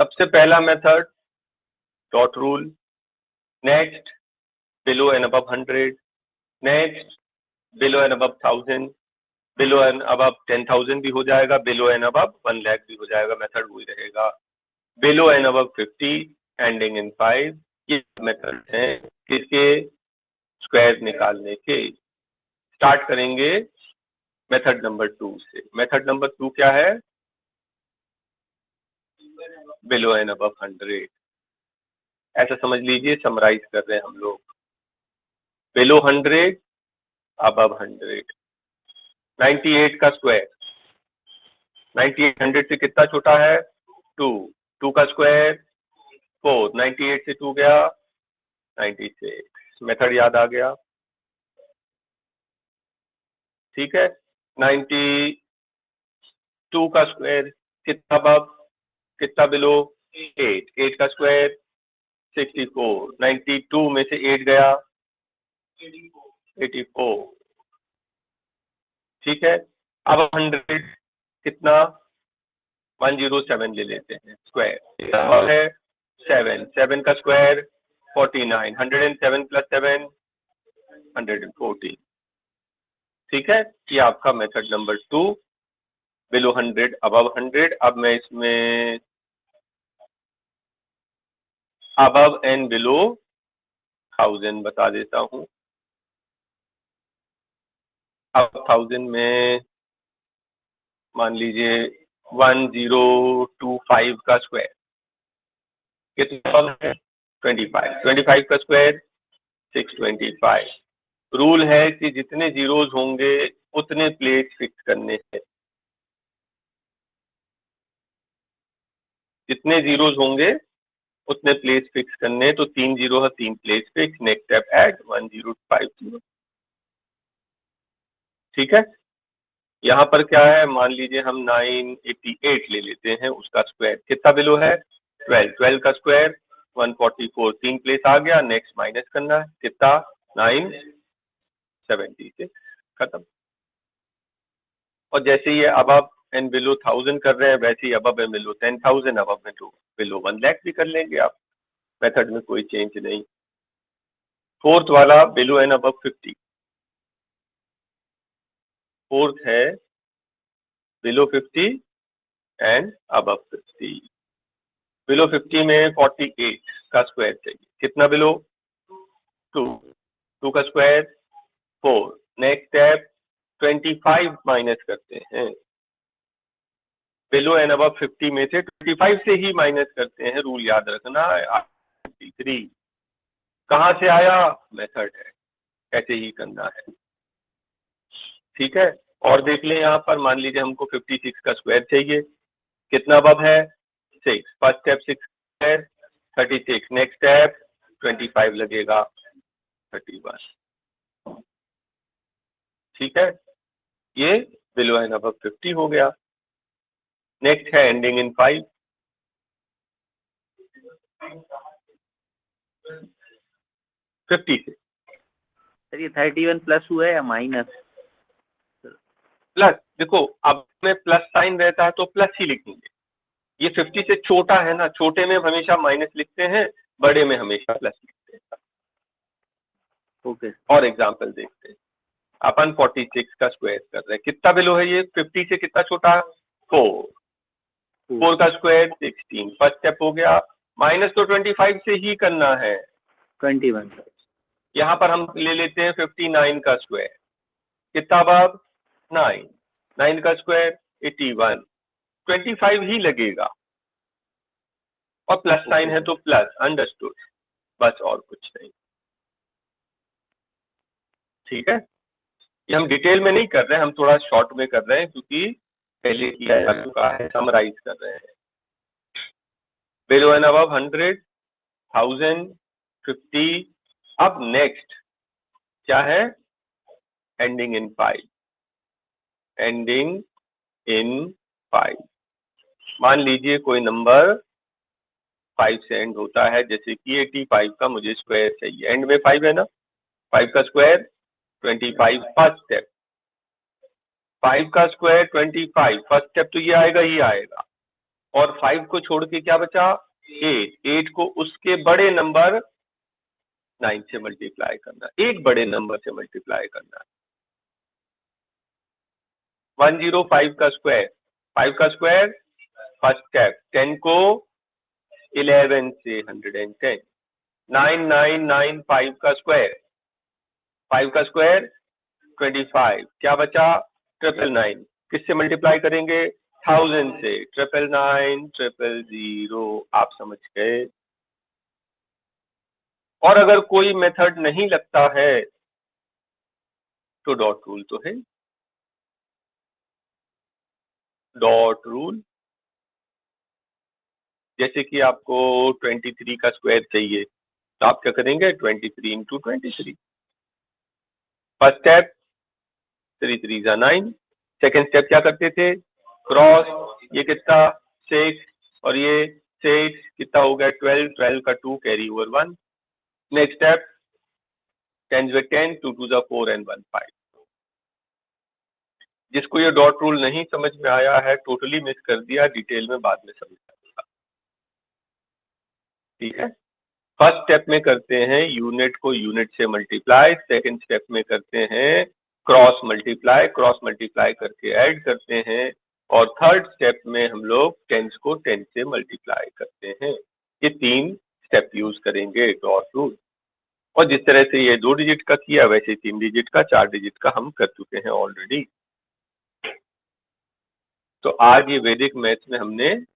सबसे पहला method dot rule, next below and above 100, next below and above 1000, below and above 10,000 भी हो जाएगा, बिलो एंड अबव 1 लाख भी हो जाएगा, मेथड वही रहेगा। Below and above 50 ending in 5, ये मेथड है किसके, स्क्वायर निकालने के। स्टार्ट करेंगे मेथड नंबर 2 से। मेथड नंबर 2 क्या है, बिलो एंड अबव 100। ऐसा समझ लीजिए, समराइज कर रहे हैं हम लोग, बिलो 100 अबव 100। 98 का स्क्वायर, 98 100 से कितना छोटा है, 2, 2 का स्क्वायर 4, 98 से 2 गया 96। मेथड याद आ गया, ठीक है। 92 का स्क्वायर कितना अबव, कितना बिलो, 8, 8 का स्क्वायर 64, 92 में से 8 गया 84, ठीक है। अब 100 कितना, 107 ले लेते हैं स्क्वायर है 7, 7 का स्क्वायर 49, 107 प्लस 7 114, ठीक है। ये आपका मेथड नंबर 2, बिलो 100 अबव 100। अब मैं इसमें अबव एंड बिलो 1000 बता देता हूं। अब 1000 में मान लीजिए 1025 का स्क्वायर कितना है, 25, 25 का स्क्वायर 625। रूल है कि जितने जीरोज होंगे उतने प्लेस फिक्स करने हैं, जितने जीरोज होंगे उतने प्लेस फिक्स करने। तो 3 जीरो है, 3 place fix, next step add 1050, ठीक है। यहाँ पर क्या है, मान लीजिए हम 988 ले लेते हैं, उसका स्क्वायर कितना बिलो है, 12, 12 का स्क्वायर 144, 3 प्लेस आ गया, नेक्स्ट माइनस करना है कितना, 976, खत्म। और जैसे ये अबव एंड बिलो 1000 कर रहे हैं, वैसे ही above and below 10,000, above and below 1 lakh भी कर लेंगे आप, मेथड में कोई चेंज नहीं। फोर्थ वाला बिलो एंड अबव 50, फोर्थ है बिलो 50 एंड अबव 50। बिलो 50 में 48 का स्क्वायर चाहिए, कितना बिलो, 2, 2 का स्क्वायर 4, नेक्स्ट स्टेप 25 माइनस करते हैं, बिलो एंड अबव 50 में से 25 से ही माइनस करते हैं, रूल याद रखना। 53 कहाँ से आया, मेथड है, ऐसे ही करना है, ठीक है। और देख लें यहाँ पर, मान लीजिए हमको 56 का स्क्वायर चाहिए, कितना अबव है, 6, first step 6 square 36, next step 25 लगेगा 31, ठीक है। ये बिलो एंड अबव 50 हो गया। नेक्स्ट है एंडिंग इन 5, 50 से। सर ये 31 प्लस हुआ है या माइनस, प्लस, देखो अब में प्लस साइन रहता है तो प्लस ही लिखेंगे, ये 50 से छोटा है ना, छोटे में हमेशा माइनस लिखते हैं, बड़े में हमेशा प्लस लिखते हैं। ओके। और एग्जांपल देखते हैं, अपन 46 का स्क्वायर कर रहे हैं, कितना बिलो है ये, 50 से कितना छोटा, 4, 4 का स्क्वायर 16, फर्स्ट स्टेप हो गया। माइनस तो 25 से ही करना है, 21। यहाँ पर हम ले लेते हैं 59 का स्क्वायर, कितना अबव 9, 9 का स्क्वायर 81, 25 ही लगेगा, और प्लस साइन है तो प्लस, अंडरस्टूड, बस और कुछ नहीं, ठीक है। ये हम डिटेल में नहीं कर रहे हैं, हम थोड़ा शॉर्ट में कर रहे हैं क्योंकि पहले किया जा चुका है, समराइज कर रहे हैं। Below and above 100, 1000, 50। अब नेक्स्ट क्या है, एंडिंग इन 5, एंडिंग इन 5। मान लीजिए कोई नंबर 5 से एंड होता है, जैसे कि 85 का मुझे स्क्वायर चाहिए, एंड में 5 है ना, 5 का स्क्वायर 25, फर्स्ट स्टेप 5 का स्क्वायर 25, फर्स्ट स्टेप तो ये आएगा ही आएगा, और 5 को छोड़ के क्या बचा, 8 को उसके बड़े नंबर 9 से मल्टीप्लाई करना, एक बड़े नंबर से मल्टीप्लाई करना। 105 का स्क्वायर, 5 का स्क्वायर फर्स्ट स्टेप, 10 को 11 से 110, 9995 का स्क्वायर, 5 का स्क्वायर 25, क्या बचा 999, किससे मल्टीप्लाई करेंगे 1000 से, 999 आप समझ गए। और अगर कोई मेथड नहीं लगता है तो डॉट रूल तो है, डॉट रूल। जैसे कि आपको 23 का स्क्वायर चाहिए तो आप क्या करेंगे 23 इंटू 23, फर्स्ट स्टेप 3 3 जा 9, सेकेंड स्टेप क्या करते थे क्रॉस, ये कितना 6 और ये 6 कितना हो गया 12, 12 का 2 carry over 1, next step 10 with 10, 2 2 जा 4 and 1 5। जिसको ये डॉट रूल नहीं समझ में आया है टोटली मिस कर दिया, डिटेल में बाद में समझ आएगा, ठीक है। फर्स्ट स्टेप में करते हैं यूनिट को यूनिट से मल्टीप्लाई, सेकंड स्टेप में करते हैं क्रॉस मल्टीप्लाई करके ऐड करते हैं, और थर्ड स्टेप में हम लोग टेंस को 10 से मल्टीप्लाई करते हैं। ये 3 स्टेप यूज करेंगे डॉट रूल। और जिस तरह से ये 2 डिजिट का किया वैसे 3 डिजिट का 4 डिजिट का हम कर चुके हैं ऑलरेडी। तो आज ये वैदिक मैथ्स में हमने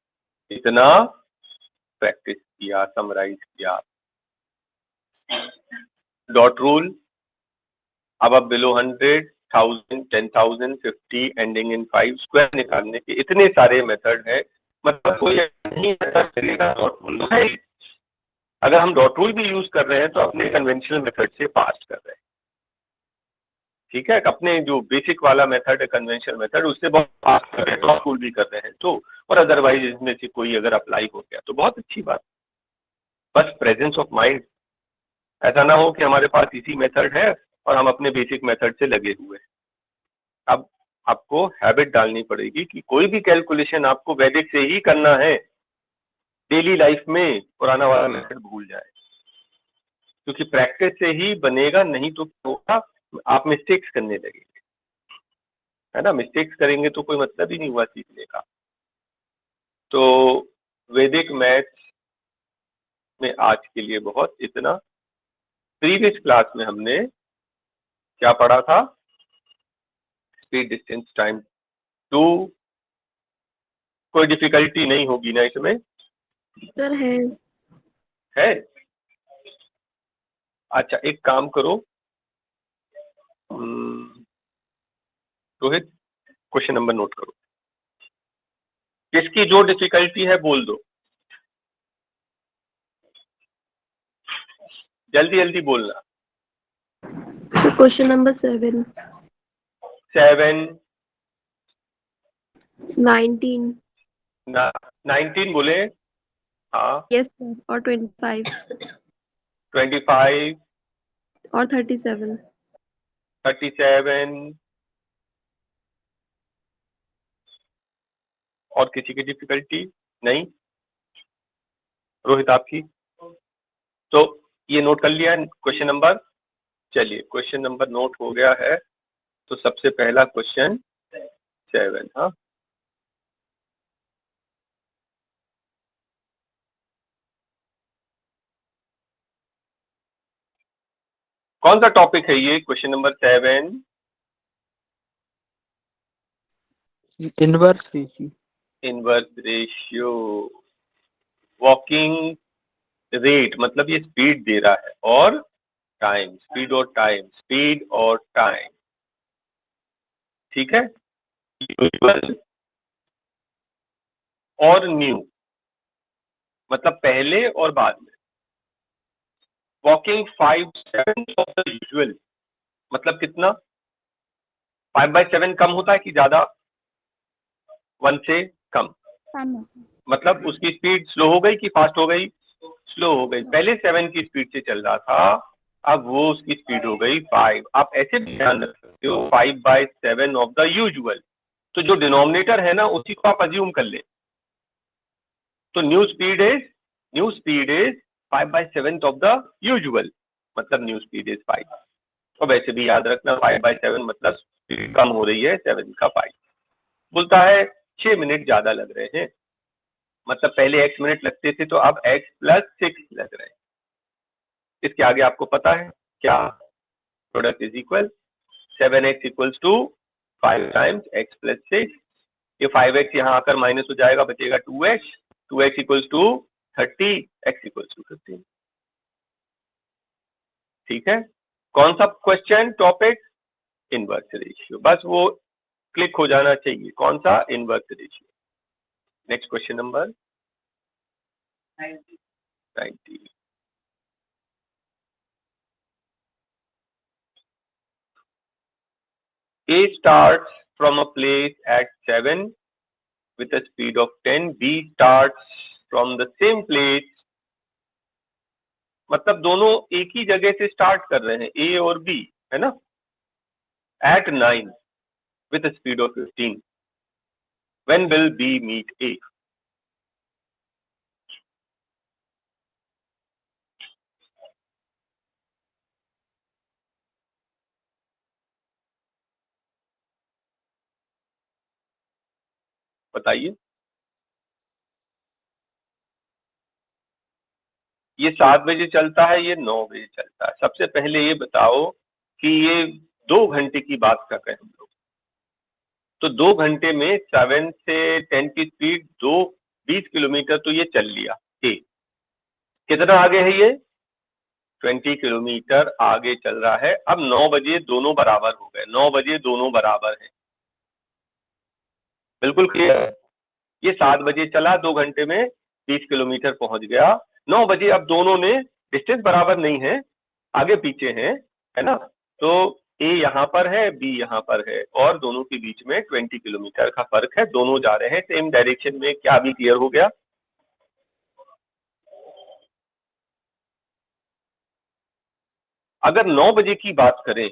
इतना प्रैक्टिस किया, समराइज किया। डॉट रूल, अब आप बिलो 100, 1000, 10,000, 50 एंडिंग इन 5 स्क्वायर निकालने के इतने सारे मेथड है, मतलब कोई नहीं मेथड चलेगा डॉट रूल है। अगर हम डॉट रूल भी यूज कर रहे हैं तो अपने कन्वेंशनल मेथड से पास कर रहे हैं, ठीक है। अपने जो बेसिक वाला मेथड है कन्वेंशनल मेथड उससे बहुत पास कर रहे हैं, डॉट रूल भी कर रहे हैं तो, और अदरवाइज इसमें से कोई अगर अप्लाई हो गया तो बहुत अच्छी बात। बस प्रेजेंस ऑफ माइंड, ऐसा ना हो कि हमारे पास इसी मेथड है और हम अपने बेसिक मेथड से लगे हुए हैं। अब आपको हैबिट डालनी पड़ेगी कि कोई भी कैलकुलेशन आपको वैदिक से ही करना है, डेली लाइफ में पुराना वाला मेथड भूल जाए, क्योंकि प्रैक्टिस से ही बनेगा, नहीं तो क्या होगा आप मिस्टेक्स करने लगेंगे, है ना। मिस्टेक्स करेंगे तो कोई मतलब ही नहीं हुआ सीखने का। तो वैदिक मैथ्स में आज के लिए बहुत इतना। प्रीवियस क्लास में हमने क्या पढ़ा था, स्पीड डिस्टेंस टाइम 2, कोई डिफिकल्टी नहीं होगी ना इसमें? सर है। अच्छा एक काम करो रोहित, क्वेश्चन नंबर नोट करो, किसकी जो डिफिकल्टी है बोल दो, जल्दी जल्दी बोलना। क्वेश्चन नंबर 7, 19, 19 बोले, हाँ। यस सर, और 25 25 और 37, 37 और किसी की डिफिकल्टी नहीं? रोहित आपकी? तो ये नोट कर लिया क्वेश्चन नंबर। चलिए क्वेश्चन नंबर नोट हो गया है, तो सबसे पहला क्वेश्चन 7, हाँ। कौन सा टॉपिक है ये question number 7? Inverse ratio. Inverse ratio. Walking rate मतलब ये स्पीड दे रहा है और टाइम, स्पीड और टाइम, स्पीड और टाइम, ठीक है। यूजुअल और न्यू मतलब पहले और बाद में। वॉकिंग 5/7 ऑफ द यूजुअल मतलब कितना, 5/7 कम होता है कि ज्यादा, 1 से कम, मतलब उसकी स्पीड स्लो हो गई कि फास्ट हो गई, स्लो हो गई। पहले 7 की स्पीड से चल रहा था, अब वो उसकी स्पीड हो गई 5। आप ऐसे भी ध्यान रख सकते हो 5/7 ऑफ द यूजुअल, तो जो डिनोमिनेटर है ना उसी को आप अज्यूम कर ले, तो new speed is 5/7 of the usual, मतलब न्यू स्पीड इज 5। और वैसे भी याद रखना 5/7 मतलब स्पीड कम हो रही है 7 का 5। बोलता है 6 मिनट ज्यादा लग रहे हैं, मतलब पहले x मिनट लगते थे तो अब x + 6 लग रहे हैं। इसके आगे आपको पता है क्या, product is equal 7x equals to 5 times x + 6। ये 5x यहाँ आकर माइनस हो जाएगा, बचेगा 2x, 2x equals to 30, x equals to 15। ठीक है, कौन सा क्वेश्चन टॉपिक, इनवर्स रेशियो, बस वो क्लिक हो जाना चाहिए, कौन सा, inverse ratio. Next question number 90। A starts from a place at 7 with a speed of 10. B starts from the same place, मतलब दोनों एक ही जगह से स्टार्ट कर रहे हैं, A और B, है ना, at 9 with a speed of 15. When will B meet A? बताइए। ये 7 बजे चलता है, ये 9 बजे चलता है। सबसे पहले ये बताओ कि ये 2 घंटे की बात कर रहे हैं हम लोग, तो 2 घंटे में 7 से 10 की स्पीड 20 किलोमीटर तो ये चल लिया। ए कितना आगे है, ये 20 किलोमीटर आगे चल रहा है। अब 9 बजे दोनों बराबर हो गए, 9 बजे दोनों बराबर है, बिल्कुल क्लियर है। ये 7 बजे चला, 2 घंटे में 20 किलोमीटर पहुंच गया। 9 बजे अब दोनों ने, डिस्टेंस बराबर नहीं है, आगे पीछे है ना, तो ए यहाँ पर है, बी यहाँ पर है, और दोनों के बीच में 20 किलोमीटर का फर्क है। दोनों जा रहे हैं सेम डायरेक्शन में। क्या अभी क्लियर हो गया? अगर 9 बजे की बात करें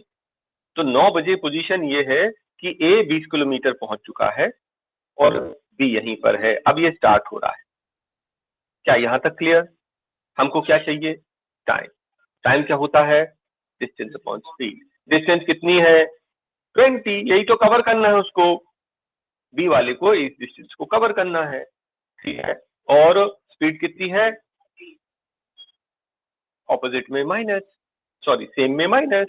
तो 9 बजे पोजीशन ये है कि ए 20 किलोमीटर पहुंच चुका है और बी यहीं पर है। अब ये स्टार्ट हो रहा है। क्या यहां तक क्लियर? हमको क्या चाहिए? टाइम। टाइम क्या होता है? Distance upon speed. डिस्टेंस कितनी है? 20। यही तो कवर करना है उसको, बी वाले को इस डिस्टेंस को कवर करना है, ठीक है। और स्पीड कितनी है? ऑपोजिट में माइनस, सॉरी सेम में माइनस,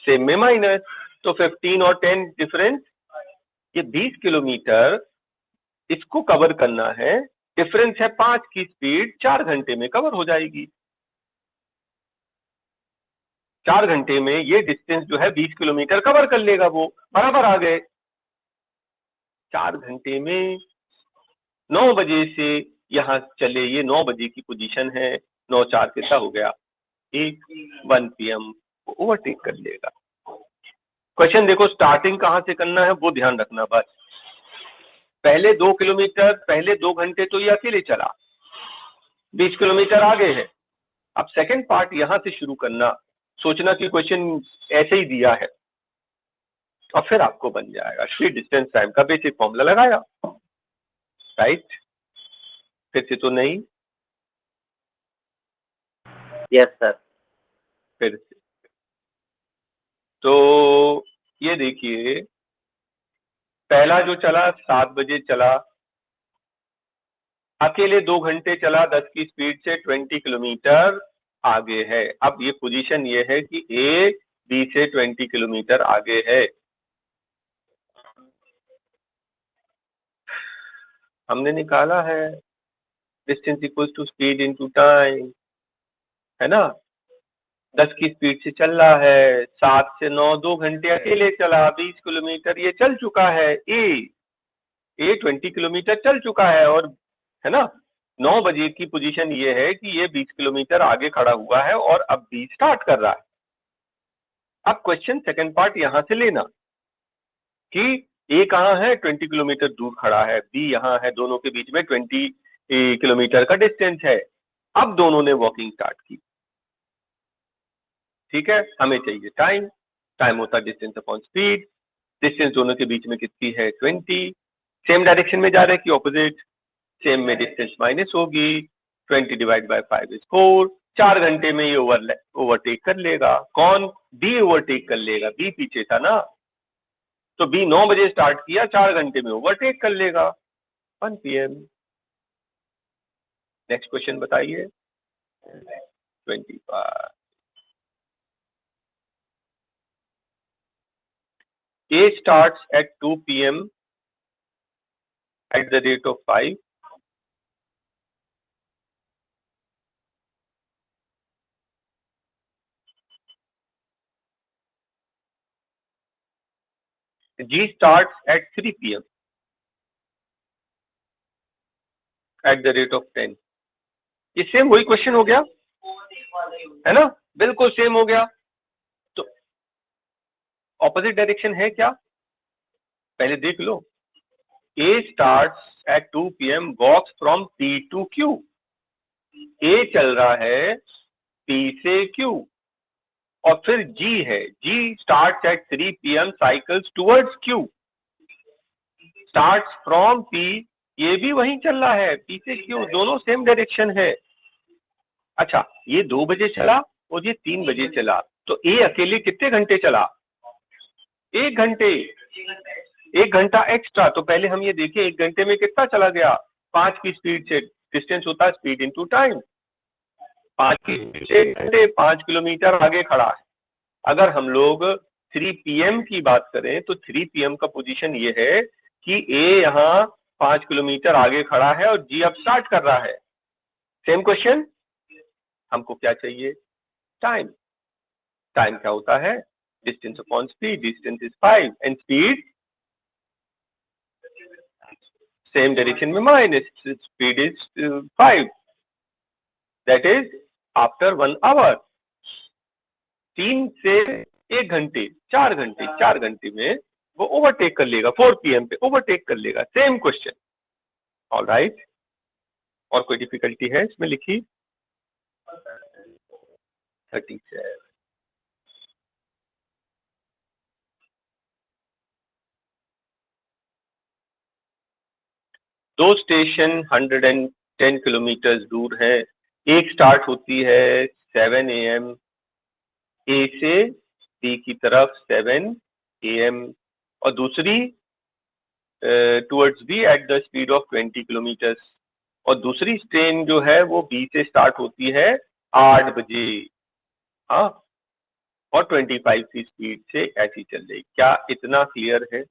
सेम में माइनस, तो 15 और 10 डिफरेंस, ये 20 किलोमीटर इसको कवर करना है। डिफरेंस है 5 की स्पीड, 4 घंटे में कवर हो जाएगी। 4 घंटे में ये डिस्टेंस जो है 20 किलोमीटर कवर कर लेगा, वो बराबर आ गए। 4 घंटे में 9 बजे से यहां चले, ये 9 बजे की पोजीशन है, 9 4 कितना हो गया? 1 PM को ओवरटेक कर लेगा। क्वेश्चन देखो, स्टार्टिंग कहां से करना है वो ध्यान रखना बस। पहले 2 किलोमीटर, पहले 2 घंटे तो ये अकेले चला, 20 किलोमीटर आगे है। अब सेकंड पार्ट यहां से शुरू करना, सोचना कि क्वेश्चन ऐसे ही दिया है और फिर आपको बन जाएगा। स्पीड डिस्टेंस टाइम का बेसिक फॉर्मूला लगाया, राइट? फिर से तो नहीं, यस सर। फिर से तो ये देखिए, पहला जो चला 7 बजे चला, अकेले 2 घंटे चला 10 की स्पीड से, 20 किलोमीटर आगे है। अब ये पोजीशन ये है कि ए बी से 20 किलोमीटर आगे है। हमने निकाला है distance equals to speed into time, है ना। 10 की स्पीड से चल रहा है, 7 से 9 2 घंटे अकेले चला, 20 किलोमीटर ये चल चुका है। ए 20 किलोमीटर चल चुका है, और है ना, 9 बजे की पोजीशन ये है कि ये 20 किलोमीटर आगे खड़ा हुआ है और अब बी स्टार्ट कर रहा है। अब क्वेश्चन सेकंड पार्ट यहां से लेना कि ए कहां है, 20 किलोमीटर दूर खड़ा है, बी यहां है, दोनों के बीच में 20 किलोमीटर का डिस्टेंस है। अब दोनों ने वॉकिंग स्टार्ट की, ठीक है। हमें चाहिए टाइम, टाइम होता है डिस्टेंस अपॉन स्पीड। डिस्टेंस दोनों के बीच में कितनी है? 20। सेम डायरेक्शन में जा रहे हैं कि ऑपोजिट? सेम में डिस्टेंस माइनस होगी, 20 डिवाइड बाय 5 इज 4। 4 घंटे में ये ओवरटेक कर लेगा। कौन? बी ओवरटेक कर लेगा, बी पीछे था ना, तो बी 9 बजे स्टार्ट किया, 4 घंटे में ओवरटेक कर लेगा 1 PM। नेक्स्ट क्वेश्चन बताइए 25। A starts at 2 PM at the rate of 5. G starts at 3 PM at the rate of 10. ये सेम वही क्वेश्चन हो गया है ना, बिल्कुल सेम हो गया। तो ऑपोजिट डायरेक्शन है क्या, पहले देख लो। A starts at 2 PM, walks from P to Q। A चल रहा है P से Q, और फिर G है, G starts at 3 PM, cycles towards Q, starts from P, ये भी वहीं चल रहा है, P से Q, दोनों सेम डायरेक्शन है। अच्छा, ये 2 बजे चला और ये 3 बजे चला, तो ए अकेले कितने घंटे चला? 1 घंटे, 1 घंटा एक्स्ट्रा। तो पहले हम ये देखें 1 घंटे में कितना चला गया। 5 की स्पीड से, डिस्टेंस होता है स्पीड इनटू टाइम, 5 की स्पीड से 1 घंटे 5 किलोमीटर आगे खड़ा है। अगर हम लोग 3 PM की बात करें तो 3 PM का पोजीशन ये है कि ए यहाँ 5 किलोमीटर आगे खड़ा है और जी अब स्टार्ट कर रहा है। सेम क्वेश्चन, हमको क्या चाहिए? टाइम। टाइम क्या होता है? Distance upon speed, distance is 5 and speed same direction में minus, speed is 5, that is after 1 hour. 3 से 1 घंटे, 4 घंटे, 4 घंटे में वो ओवरटेक कर लेगा, 4 PM पे ओवरटेक कर लेगा। Same question. ऑलराइट, और कोई डिफिकल्टी है इसमें लिखी? 37। दो स्टेशन 110 किलोमीटर दूर है। एक स्टार्ट होती है 7 AM ए से बी की तरफ 7 AM, और दूसरी towards B at the speed of 20 kilometre, और दूसरी ट्रेन जो है वो बी से स्टार्ट होती है 8 बजे, हाँ, और 25 की स्पीड से ऐसी चल रही। क्या इतना क्लियर है?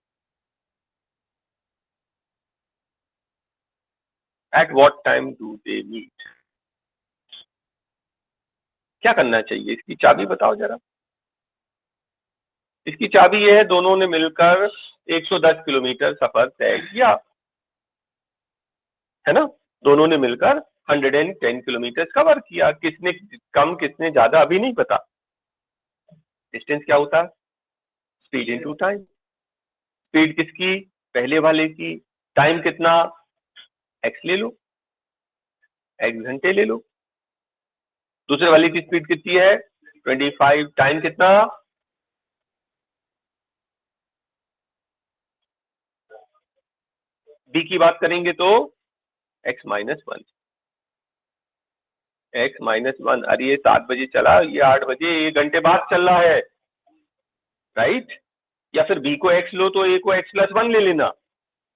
At what time do they meet? क्या करना चाहिए? इसकी चाबी बताओ जरा। इसकी चाबी ये है, दोनों ने मिलकर 110 किलोमीटर सफर तय किया, है ना, दोनों ने मिलकर 110 किलोमीटर कवर किया। किसने कम किसने ज्यादा अभी नहीं पता। डिस्टेंस क्या होता है? Speed into time. स्पीड किसकी? पहले वाले की। टाइम कितना? एक्स ले लो, एक्स घंटे ले लो। दूसरे वाले की स्पीड कितनी है? 25। टाइम कितना? बी की बात करेंगे तो x -1, x -1। अरे ये 7 बजे चला, ये 8 बजे, 1 घंटे बाद चल रहा है, राइट। या फिर बी को x लो तो a को x+1 ले लेना।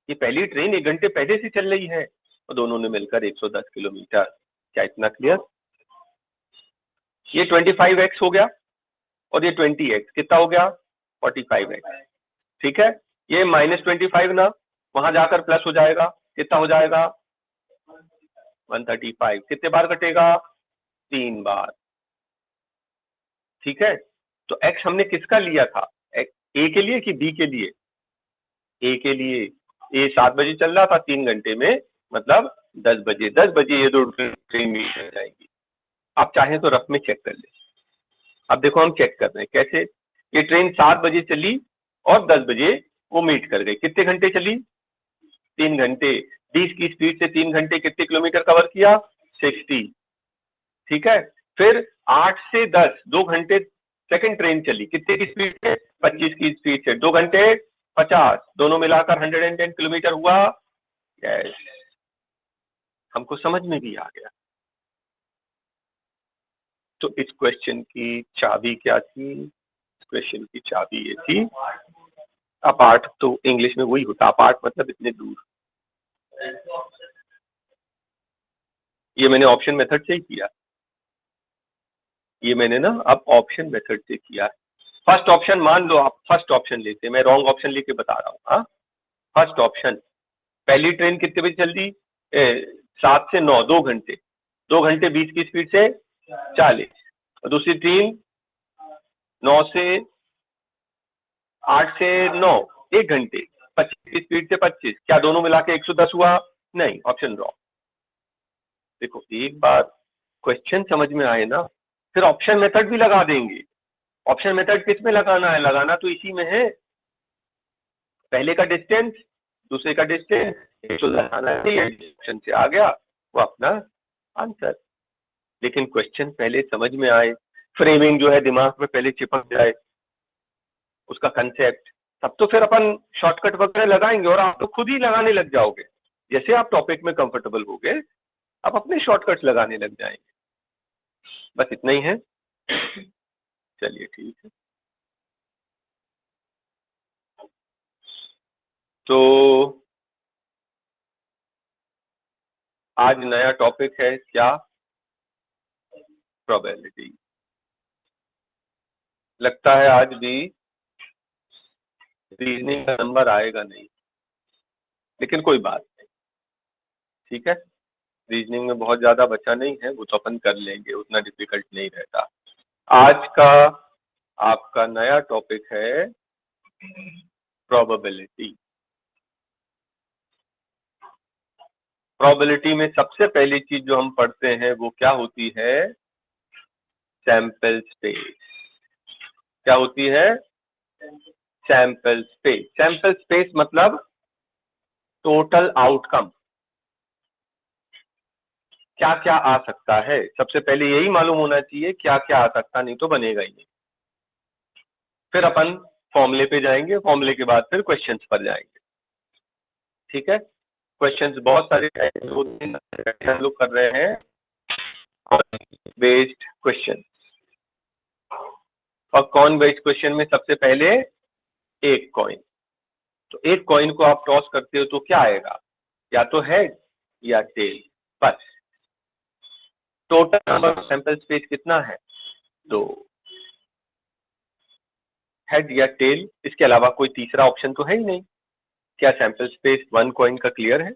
ये पहली ट्रेन 1 घंटे पहले से चल रही है और दोनों ने मिलकर 110 किलोमीटर। क्या इतना क्लियर? ये 25x हो गया और ये 20x, कितना हो गया? 45x। ठीक है, ये -25 ना, वहां जाकर प्लस हो जाएगा, कितना हो जाएगा? 135। कितने बार कटेगा? 3 बार। ठीक है, तो x हमने किसका लिया था? ए के लिए कि बी के लिए? ए के लिए। ए 7 बजे चल रहा था, 3 घंटे में, मतलब 10 बजे। 10 बजे ये दो ट्रेन मीट हो जाएगी। आप चाहें तो रफ में चेक कर ले। अब देखो हम चेक कर रहे हैं कैसे। ये ट्रेन 7 बजे चली और 10 बजे वो मीट कर गई। कितने घंटे चली? 3 घंटे। 20 की स्पीड से 3 घंटे कितने किलोमीटर कवर किया? 60। ठीक है, फिर 8 से 10 2 घंटे सेकंड ट्रेन चली, कितने की स्पीड से? 25 की स्पीड से, 2 घंटे 50, दोनों मिलाकर 110 किलोमीटर हुआ। यस, हमको समझ में भी आ गया। तो इस क्वेश्चन की चाबी क्या थी? इस क्वेश्चन की चाबी ये थी, अपार्ट तो इंग्लिश में वही होता, अपार्ट मतलब इतने दूर। ये मैंने ऑप्शन मेथड से ही किया, ये मैंने ना अब ऑप्शन मेथड से किया। फर्स्ट ऑप्शन मान लो, आप फर्स्ट ऑप्शन लेते, मैं रॉन्ग ऑप्शन लेके बता रहा हूँ। हाँ, फर्स्ट ऑप्शन, पहली ट्रेन कितने बजे चलती? 7 से 9, 2 घंटे, 2 घंटे 20 की स्पीड से 40। और दूसरी ट्रेन 9 से 8 से 9, 1 घंटे 25 की स्पीड से 25। क्या दोनों मिला के 110 हुआ? नहीं, ऑप्शन रॉन्ग। देखो, एक बार क्वेश्चन समझ में आए ना, फिर ऑप्शन मेथड भी लगा देंगे। ऑप्शन मेथड किस में लगाना है? लगाना तो इसी में है, पहले का डिस्टेंस, दूसरे का डिस्टेंस, ऑप्शन से आ गया वो अपना आंसर। लेकिन क्वेश्चन पहले समझ में आए, फ्रेमिंग जो है दिमाग में पहले चिपक जाए, उसका कंसेप्ट, तब तो फिर अपन शॉर्टकट वगैरह लगाएंगे और आप तो खुद ही लगाने लग जाओगे। जैसे आप टॉपिक में कंफर्टेबल हो गए, आप अपने शॉर्टकट्स लगाने लग जाएंगे। बस इतना ही है। चलिए ठीक है। तो आज नया टॉपिक है क्या? प्रोबेबिलिटी। लगता है आज भी रीजनिंग का नंबर आएगा नहीं, लेकिन कोई बात नहीं, ठीक है। रीजनिंग में बहुत ज्यादा बचा नहीं है, वो तो अपन कर लेंगे, उतना डिफिकल्ट नहीं रहता। आज का आपका नया टॉपिक है प्रोबेबिलिटी। प्रोबेबिलिटी में सबसे पहली चीज जो हम पढ़ते हैं वो क्या होती है? Sample space. क्या होती है? Sample space. सैंपल स्पेस मतलब टोटल आउटकम, क्या क्या आ सकता है। सबसे पहले यही मालूम होना चाहिए क्या क्या आ सकता, नहीं तो बनेगा ही नहीं। फिर अपन फॉर्मूले पे जाएंगे, फॉर्मूले के बाद फिर क्वेश्चंस पर जाएंगे, ठीक है। क्वेश्चंस बहुत सारे हम लोग कर रहे हैं, बेस्ड क्वेश्चन। और कॉइन बेस्ड क्वेश्चन में सबसे पहले एक कॉइन। तो एक कॉइन को आप टॉस करते हो तो क्या आएगा? या तो हेड या टेल। बस। Total number of sample space कितना है? 2। हेड या टेल, इसके अलावा कोई तीसरा ऑप्शन तो है ही नहीं। क्या सैंपल स्पेस 1 कॉइन का क्लियर है?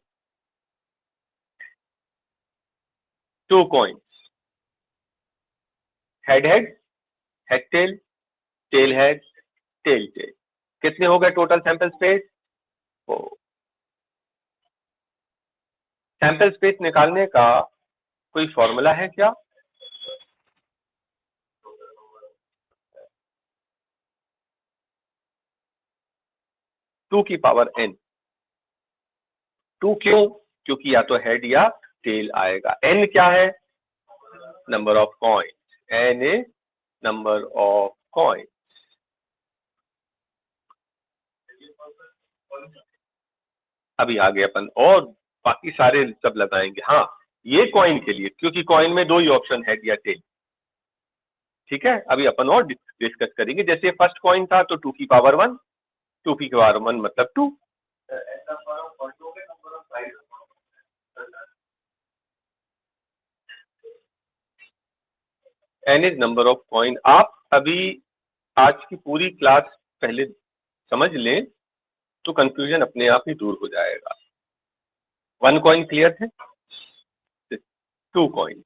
2 coin, head head, head tail, tail head, tail tail. कितने हो गए total sample space? 4। Sample space निकालने का कोई फॉर्मूला है क्या? टू की पावर n। 2 क्यों? क्योंकि या तो हेड या टेल आएगा। n क्या है? Number of coin. n is number of coin. अभी आगे अपन और बाकी सारे सब लगाएंगे। हाँ, ये कॉइन के लिए, क्योंकि कॉइन में 2 ही ऑप्शन, हेड या टेल, ठीक है। अभी अपन और डिस्कस करेंगे। जैसे फर्स्ट कॉइन था तो 2 की पावर 1, 2 की पावर 1 मतलब 2। n is number of coin. आप अभी आज की पूरी क्लास पहले समझ लें तो कंफ्यूजन अपने आप ही दूर हो जाएगा। 1 कॉइन क्लियर है? 2 कॉइन,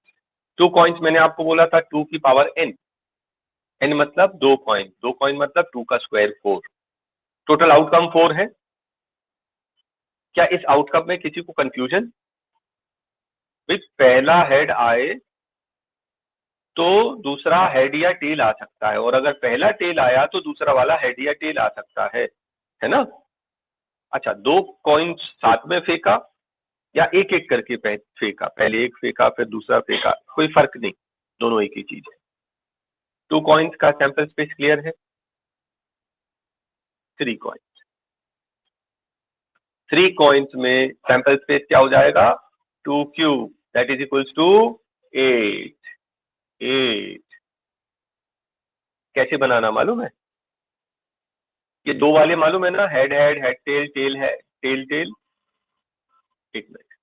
2 कॉइन्स मैंने आपको बोला था 2 की पावर n। n मतलब 2 कॉइन, 2 कॉइन मतलब 2 का स्क्वायर 4। टोटल आउटकम 4 है। क्या इस आउटकम में किसी को कंफ्यूजन? भाई पहला हेड आए तो दूसरा हेड या टेल आ सकता है, और अगर पहला टेल आया तो दूसरा वाला हेड या टेल आ सकता है ना। अच्छा, 2 कॉइन्स साथ में फेंका या एक एक करके फेंका? पहले एक फेंका फिर दूसरा फेंका, कोई फर्क नहीं, दोनों एक ही चीज है। 2 कॉइन्स का सैंपल स्पेस क्लियर है? 3 कॉइन्स, 3 कॉइन्स में सैंपल स्पेस क्या हो जाएगा? 2 cube that is equals to 8। कैसे बनाना मालूम है? ये दो वाले मालूम है ना, head head, head tail, tail है, टेल टेल। एक मिनट,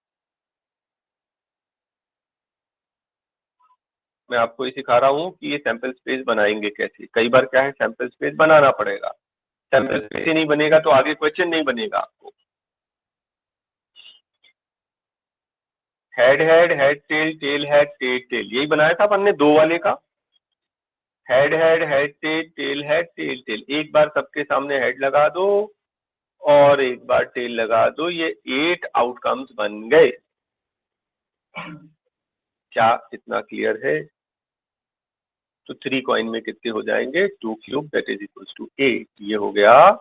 मैं आपको ये सिखा रहा हूँ कि ये सैंपल स्पेस बनाएंगे कैसे। कई बार क्या है, सैंपल स्पेस बनाना पड़ेगा, सैंपल स्पेस ही नहीं बनेगा तो आगे क्वेश्चन नहीं बनेगा आपको। Head head, head tail, tail head, tail tail, यही बनाया था अपन ने दो वाले का। Head head, head tail, tail head, tail tail. एक बार सबके सामने हेड लगा दो और एक बार टेल लगा दो, ये 8 आउटकम्स बन गए। क्या इतना क्लियर है? तो 3 कॉइन में कितने हो जाएंगे? 2 cube that is equal to 8। ये हो गया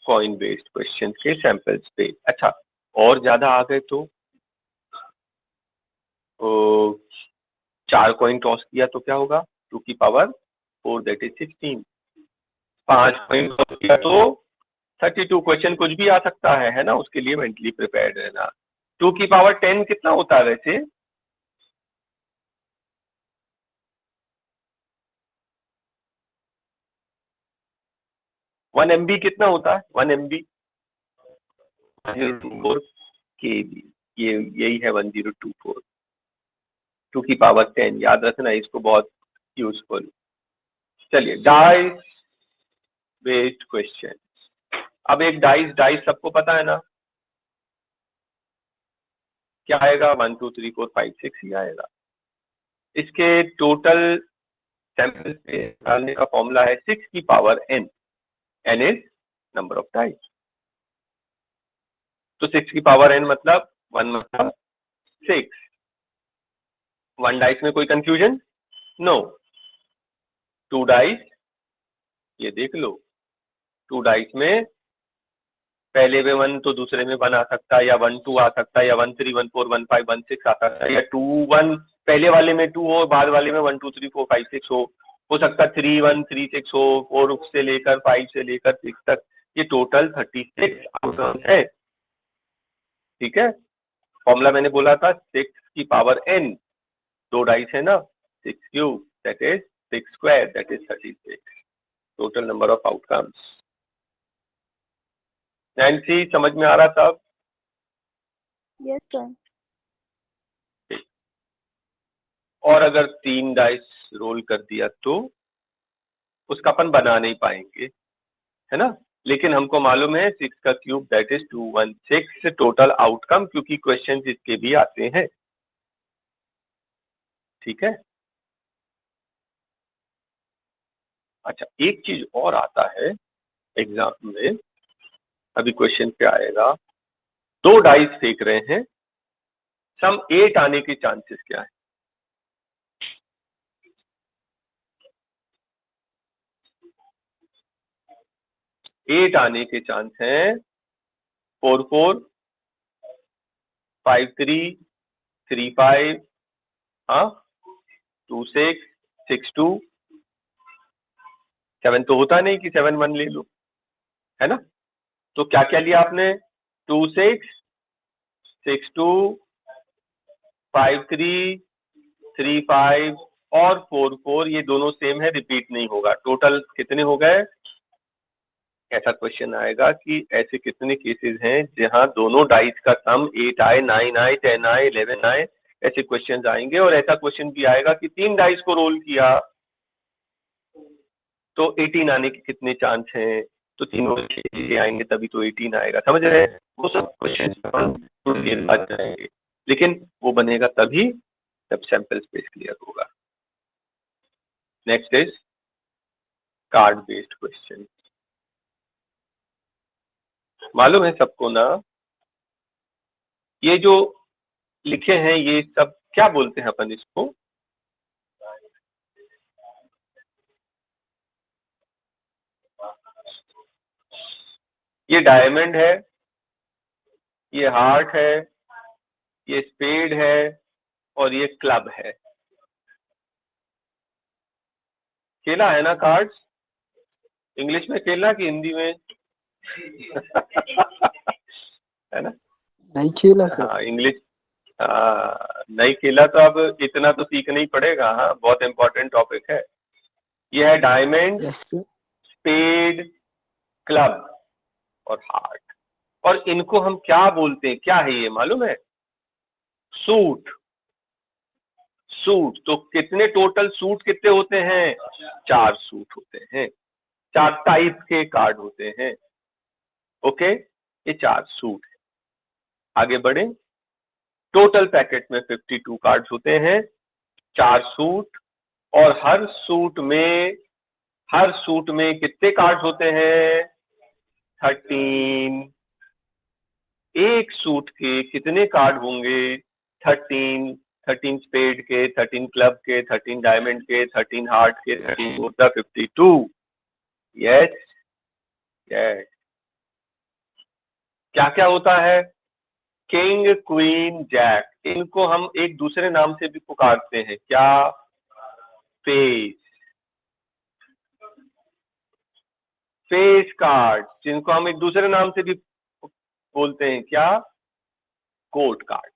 कॉइन बेस्ड क्वेश्चन के सैंपल स्पेस। अच्छा, और ज्यादा आ गए तो 4 कॉइन टॉस किया तो क्या होगा? 2 की power 4 that is 16। 5 coin toss किया तो 32। क्वेश्चन कुछ भी आ सकता है ना, उसके लिए मेंटली प्रिपेयर्ड रहना। 2 की पावर 10 कितना होता है वैसे? वन MB कितना होता है? 1 MB 1024 KB, ये यही है 1024। 2 की पावर 10 याद रखना, इसको बहुत यूजफुल। चलिए, डाइस बेस्ड क्वेश्चन। अब एक डाइस सबको पता है ना, क्या आएगा? 1 2 3 4 5 6 ही आएगा। इसके टोटल सैंपल स्पेस निकालने का फॉर्मूला है 6 की power n। n is number of dice. तो 6 की पावर n मतलब 1 मतलब 6। 1 डाइस में कोई कंफ्यूजन? नो। 2 डाइस, ये देख लो, 2 डाइस में पहले में 1 तो दूसरे में 1 आ सकता है, या 1 2 आ सकता है, या 1 3 1 4 1 5 1 6 आ सकता है, या 2 1 पहले वाले में 2 हो, बाद वाले में 1 2 3 4 5 6 हो सकता है 3 1 3 6 हो, 4 से लेकर 5 से लेकर 6 तक। ये टोटल 36 आउटकम्स है। ठीक है, फॉर्मूला मैंने बोला था 6 की पावर n, 2 डाइस है ना, 6 cube that is 6 square that is 36। Total number of outcomes. Nancy, समझ में आ रहा था? Yes sir. और अगर 3 डाइस रोल कर दिया तो उसका अपन बना नहीं पाएंगे, है ना, लेकिन हमको मालूम है 6 का cube that is 216 total outcome, क्योंकि क्वेश्चन इसके भी आते हैं। ठीक है। अच्छा, एक चीज और आता है एग्जाम में, अभी क्वेश्चन पे आएगा। 2 डाइस फेंक रहे हैं, सम 8 आने के चांसेस क्या है? 8 आने के चांस हैं 4 4 5 3 3 5, हाँ 2 6 6 2। 7 तो होता नहीं कि 7 1 ले लो, है ना। तो क्या क्या लिया आपने? 2 6 6 2 5 3 3 5 और 4 4, ये दोनों सेम है, रिपीट नहीं होगा। टोटल कितने हो गए? ऐसा क्वेश्चन आएगा कि ऐसे कितने केसेस हैं जहां दोनों डाइस का सम 8 आए, 9 आए, 10 आए, 11 आए, ऐसे क्वेश्चन आएंगे। और ऐसा क्वेश्चन भी आएगा कि 3 डाइस को रोल किया तो 18 आने के कितने चांस हैं? तो तीनों आएंगे तभी तो 18 आएगा, समझ रहे हैं? वो सब क्वेश्चन आ जाएंगे, लेकिन वो बनेगा तभी जब सैंपल स्पेस क्लियर होगा। Next is called based question. मालूम है सबको ना, ये जो लिखे हैं ये सब क्या बोलते हैं अपन इसको? ये डायमंड है, ये हार्ट है, ये स्पेड है, और ये क्लब है। खेला है ना कार्ड्स? इंग्लिश में खेलना कि हिंदी में? है ना? नहीं खेला सर। हाँ, इंग्लिश नहीं खेला तो अब इतना तो सीखना ही पड़ेगा। हाँ, बहुत इंपॉर्टेंट टॉपिक है। यह है diamond, yes sir. Spade, club और हार्ट। और इनको हम क्या बोलते हैं, क्या है ये मालूम है? सूट। सूट। तो कितने टोटल सूट कितने होते हैं? 4 सूट होते हैं। 4 टाइप के कार्ड होते हैं। ओके, ये 4 सूट है। आगे बढ़े। टोटल पैकेट में 52 कार्ड्स होते हैं, 4 सूट, और हर सूट में कितने कार्ड्स होते हैं? 13। एक सूट के कितने कार्ड होंगे? 13। 13 स्पेड के, 13 क्लब के, 13 डायमंड के, 13 हार्ट के, 13 होता 52। Yes yes. क्या क्या होता है? किंग, क्वीन, जैक, इनको हम एक दूसरे नाम से भी पुकारते हैं। क्या? फेस। फेस कार्ड, जिनको हम एक दूसरे नाम से भी बोलते हैं। क्या? Court card.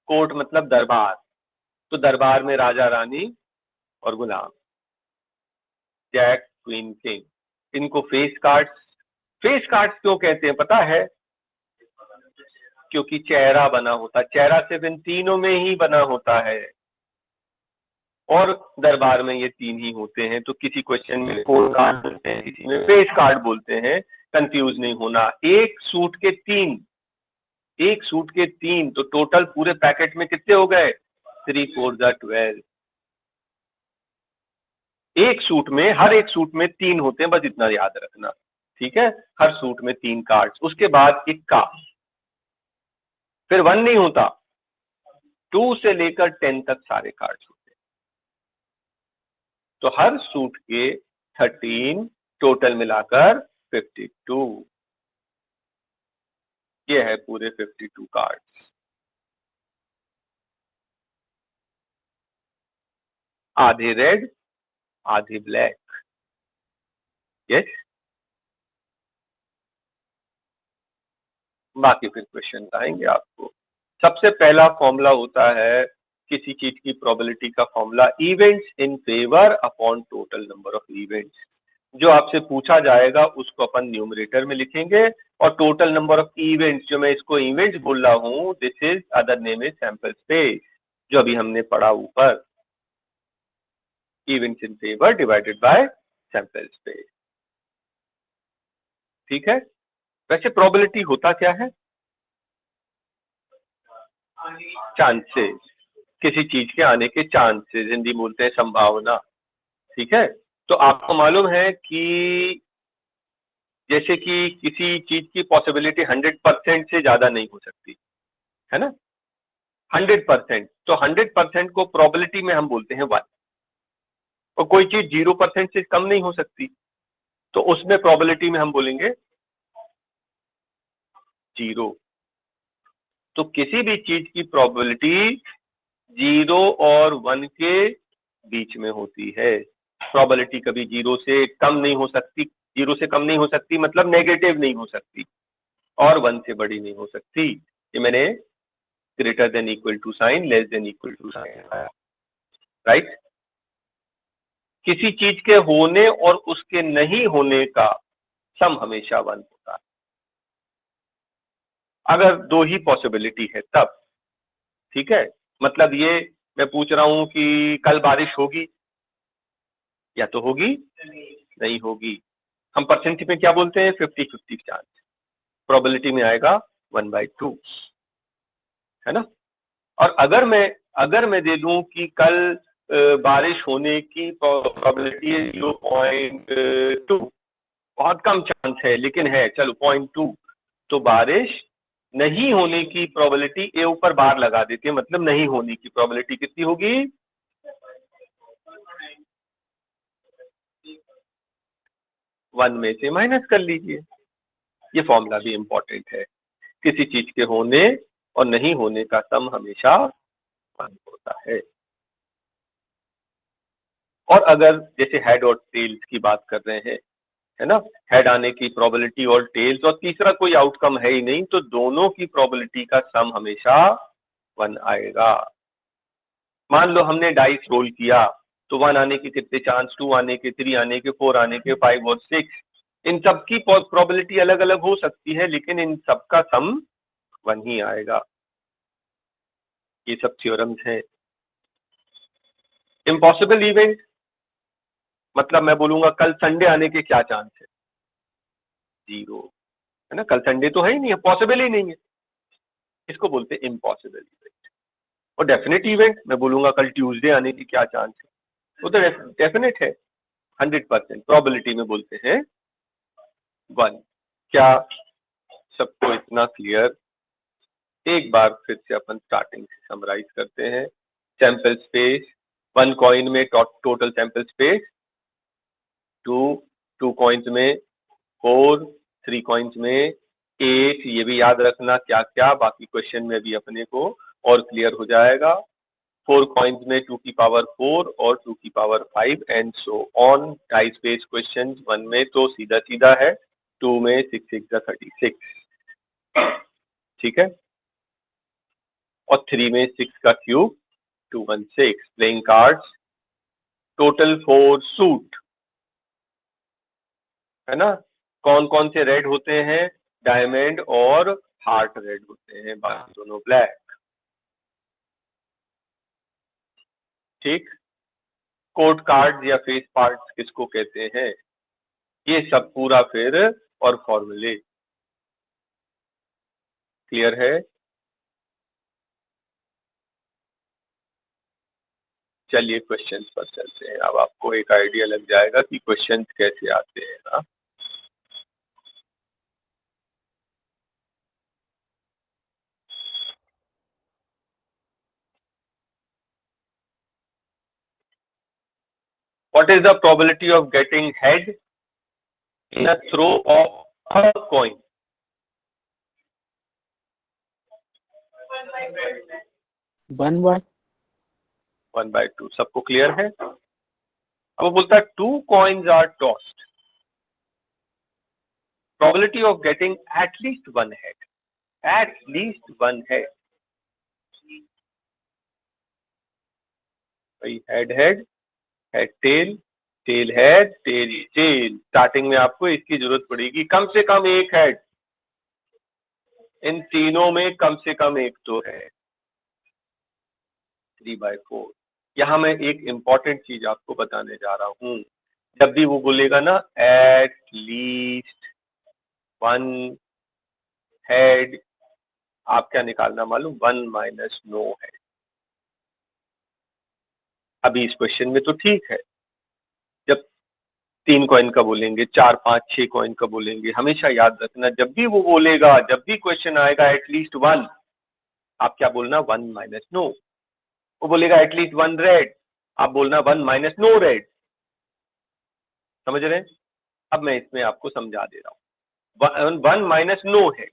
कोर्ट मतलब दरबार। तो दरबार में राजा रानी और गुलाम। जैक, क्वीन, किंग, इनको फेस कार्ड्स। फेस कार्ड्स क्यों कहते हैं पता है? क्योंकि चेहरा बना होता है। चेहरा सिर्फ इन तीनों में ही बना होता है, और दरबार में ये 3 ही होते हैं। तो किसी क्वेश्चन में कोर्ट कार्ड बोलते हैं, किसी में फेस कार्ड बोलते हैं। कंफ्यूज नहीं होना। एक सूट के 3। एक सूट के 3, तो टोटल पूरे पैकेट में कितने हो गए? 3 4 12। एक सूट में, हर एक सूट में 3 होते हैं, बस इतना याद रखना। ठीक है, हर सूट में 3 कार्ड्स। उसके बाद इक्का। फिर 1 नहीं होता, 2 से लेकर 10 तक सारे कार्ड्स होते हैं। तो हर सूट के 13, टोटल मिलाकर 52। ये है पूरे 52 कार्ड्स। आधे रेड, आधे ब्लैक। यस। बाकी फिर क्वेश्चन आएंगे आपको। सबसे पहला फॉर्मूला होता है किसी चीज की प्रोबेबिलिटी का formula, events in favour upon total number of events. जो आपसे पूछा जाएगा उसको अपन न्यूमरेटर में लिखेंगे, और टोटल नंबर ऑफ इवेंट्स, जो मैं इसको इवेंट्स बोल रहा हूं, this is other name is sample space, जो अभी हमने पढ़ा ऊपर। Events in favour divided by sample space. ठीक है। वैसे प्रोबेबिलिटी होता क्या है? चांसेस, किसी चीज के आने के चांसेस, हिंदी बोलते हैं संभावना। ठीक है। तो आपको मालूम है कि जैसे कि किसी चीज की पॉसिबिलिटी 100% से ज्यादा नहीं हो सकती है ना, 100%। तो 100% को प्रोबेबिलिटी में हम बोलते हैं 1, और कोई चीज 0% से कम नहीं हो सकती, तो उसमें प्रोबेबिलिटी में हम बोलेंगे 0। तो किसी भी चीज की प्रोबेबिलिटी 0 और 1 के बीच में होती है। प्रोबेबिलिटी कभी 0 से कम नहीं हो सकती। 0 से कम नहीं हो सकती मतलब नेगेटिव नहीं हो सकती, और 1 से बड़ी नहीं हो सकती। ये मैंने greater than equal to sign, less than equal to sign, right. किसी चीज के होने और उसके नहीं होने का सम हमेशा 1 होता है, अगर 2 ही पॉसिबिलिटी है तब। ठीक है। मतलब ये मैं पूछ रहा हूं कि कल बारिश होगी, या तो होगी नहीं होगी। हम परसेंटेज में क्या बोलते हैं? 50-50 चांस। प्रोबेबिलिटी में आएगा 1/2, है ना। और अगर मैं दे दूं कि कल बारिश होने की प्रोबेबिलिटी है 0.2, बहुत कम चांस है लेकिन है, चलो 0.2, तो बारिश नहीं होने की प्रोबेबिलिटी ए ऊपर बार लगा देते हैं, मतलब नहीं होने की प्रोबेबिलिटी कितनी होगी? 1 में से माइनस कर लीजिए। ये फॉर्मूला भी इंपॉर्टेंट है। किसी चीज के होने और नहीं होने का सम हमेशा 1 होता है। और अगर जैसे हेड और टेल्स की बात कर रहे हैं, है ना, हेड आने की प्रोबेबिलिटी और टेल्स, और तीसरा कोई आउटकम है ही नहीं, तो दोनों की प्रोबेबिलिटी का सम हमेशा 1 आएगा। मान लो हमने डाइस रोल किया तो 1 आने के कितने चांस, 2 आने के, 3 आने के, 4 आने के, 5 और 6, इन सब की प्रोबेबिलिटी अलग अलग हो सकती है, लेकिन इन सब का सम 1 ही आएगा। ये सब थ्योरम्स हैं। इम्पॉसिबल इवेंट मतलब मैं बोलूंगा कल संडे आने के क्या चांस है, 0, है ना, कल संडे तो है ही नहीं है, पॉसिबल ही नहीं है, इसको बोलते हैं इम्पॉसिबल इवेंट। और डेफिनेट इवेंट मैं बोलूंगा कल ट्यूसडे आने की क्या चांस है, वो तो डेफिनेट है, 100%। प्रोबेबिलिटी में बोलते हैं 1। क्या सबको इतना क्लियर? एक बार फिर से अपन स्टार्टिंग से समराइज करते हैं। सैंपल स्पेस, 1 कॉइन में टोटल सैंपल स्पेस 2 कॉइन्स में 4, 3 कॉइन्स में 8, ये भी याद रखना क्या क्या, बाकी क्वेश्चन में भी अपने को और क्लियर हो जाएगा। 4 कॉइन्स में 2 की पावर 4 और 2 की power 5 and so on. Tie space question 1 में तो सीधा सीधा है, 2 में 6 6 36, ठीक है, और 3 में 6 का cube 216। Playing cards total 4 suit, है ना। कौन कौन से रेड होते हैं? डायमंड और हार्ट रेड होते हैं, बाकी दोनों ब्लैक, ठीक। कोड कार्ड या फेस पार्ट्स किसको कहते हैं? ये सब पूरा फिर और फॉर्मूले क्लियर है। चलिए क्वेश्चन पर चलते हैं, अब आपको एक आइडिया लग जाएगा कि क्वेश्चन कैसे आते हैं ना। What is the probability of getting head in a throw of a coin? 1/2। सबको क्लियर है? अब वो बोलता है 2 coins are tossed, probability of getting at least 1 head, at least 1 head, भाई head head, head tail, tail head, tail tail. Starting में आपको इसकी जरूरत पड़ेगी, कम से कम एक हेड, इन तीनों में कम से कम एक तो है। 3/4। यहाँ मैं एक इंपॉर्टेंट चीज आपको बताने जा रहा हूँ, जब भी वो बोलेगा ना एट लीस्ट 1 हेड, आप क्या निकालना मालूम? 1 माइनस नो हेड। अभी इस क्वेश्चन में तो ठीक है, जब 3 कॉइन का बोलेंगे, 4 5 6 कॉइन का बोलेंगे, हमेशा याद रखना जब भी वो बोलेगा, जब भी क्वेश्चन आएगा एटलीस्ट 1, आप क्या बोलना? 1 माइनस नो। वो बोलेगा एटलीस्ट 1 रेड, आप बोलना 1 माइनस नो रेड। समझ रहे हैं? अब मैं इसमें आपको समझा दे रहा हूँ। 1 minus no head,